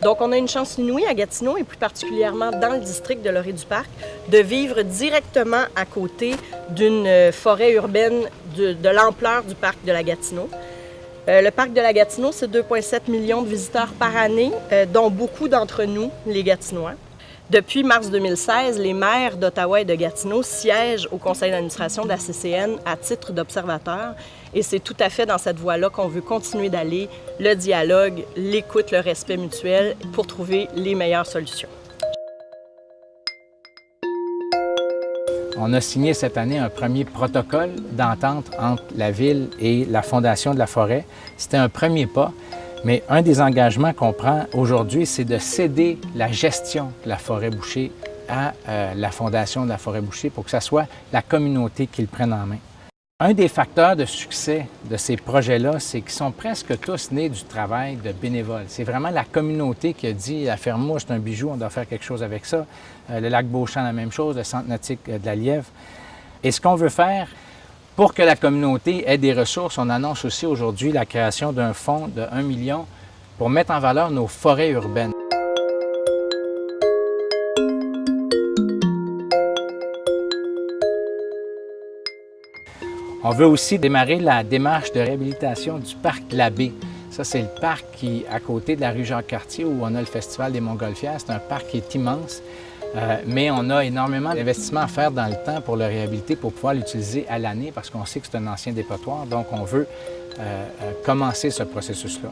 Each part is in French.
Donc, on a une chance inouïe à Gatineau, et plus particulièrement dans le district de Laurier-du-Parc, de vivre directement à côté d'une forêt urbaine de l'ampleur du parc de la Gatineau. Le parc de la Gatineau, c'est 2,7 millions de visiteurs par année, dont beaucoup d'entre nous, les Gatinois. Depuis mars 2016, les maires d'Ottawa et de Gatineau siègent au conseil d'administration de la CCN à titre d'observateurs. Et c'est tout à fait dans cette voie-là qu'on veut continuer d'aller, le dialogue, l'écoute, le respect mutuel, pour trouver les meilleures solutions. On a signé cette année un premier protocole d'entente entre la Ville et la Fondation de la forêt. C'était un premier pas, mais un des engagements qu'on prend aujourd'hui, c'est de céder la gestion de la forêt bouchée à la Fondation de la forêt bouchée pour que ce soit la communauté qui le prenne en main. Un des facteurs de succès de ces projets-là, c'est qu'ils sont presque tous nés du travail de bénévoles. C'est vraiment la communauté qui a dit « La ferme Mouche, c'est un bijou, on doit faire quelque chose avec ça. Le lac Beauchamp, la même chose, le centre nautique de la Lièvre. » Et ce qu'on veut faire pour que la communauté ait des ressources, on annonce aussi aujourd'hui la création d'un fonds de 1 million pour mettre en valeur nos forêts urbaines. On veut aussi démarrer la démarche de réhabilitation du parc Labbé. Ça, c'est le parc qui est à côté de la rue Jacques-Cartier où on a le Festival des Montgolfières. C'est un parc qui est immense, mais on a énormément d'investissements à faire dans le temps pour le réhabiliter, pour pouvoir l'utiliser à l'année, parce qu'on sait que c'est un ancien dépotoir. Donc, on veut commencer ce processus-là.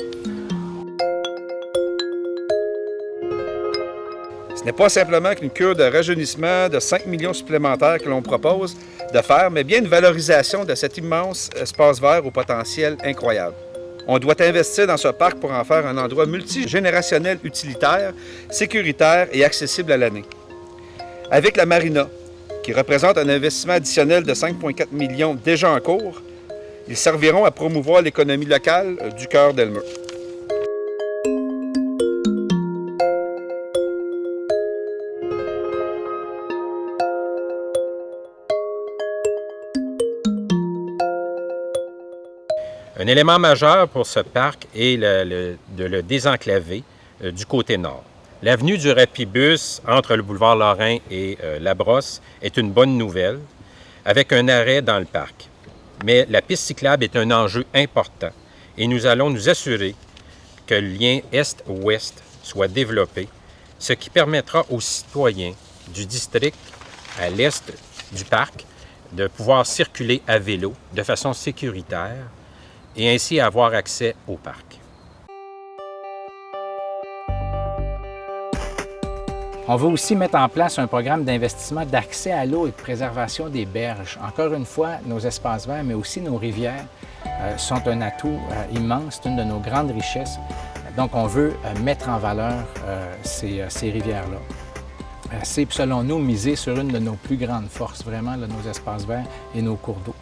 Ce n'est pas simplement qu'une cure de rajeunissement de 5 millions supplémentaires que l'on propose de faire, mais bien une valorisation de cet immense espace vert au potentiel incroyable. On doit investir dans ce parc pour en faire un endroit multigénérationnel utilitaire, sécuritaire et accessible à l'année. Avec la marina, qui représente un investissement additionnel de 5,4 millions déjà en cours, ils serviront à promouvoir l'économie locale du cœur d'Elmer. Un élément majeur pour ce parc est de le désenclaver du côté nord. L'avenue du Rapibus entre le boulevard Lorrain et la Brosse est une bonne nouvelle, avec un arrêt dans le parc. Mais la piste cyclable est un enjeu important et nous allons nous assurer que le lien est-ouest soit développé, ce qui permettra aux citoyens du district à l'est du parc de pouvoir circuler à vélo de façon sécuritaire et ainsi avoir accès au parc. On veut aussi mettre en place un programme d'investissement d'accès à l'eau et de préservation des berges. Encore une fois, nos espaces verts, mais aussi nos rivières sont un atout immense, c'est une de nos grandes richesses. Donc, on veut mettre en valeur ces rivières-là. C'est, selon nous, miser sur une de nos plus grandes forces, vraiment, là, nos espaces verts et nos cours d'eau.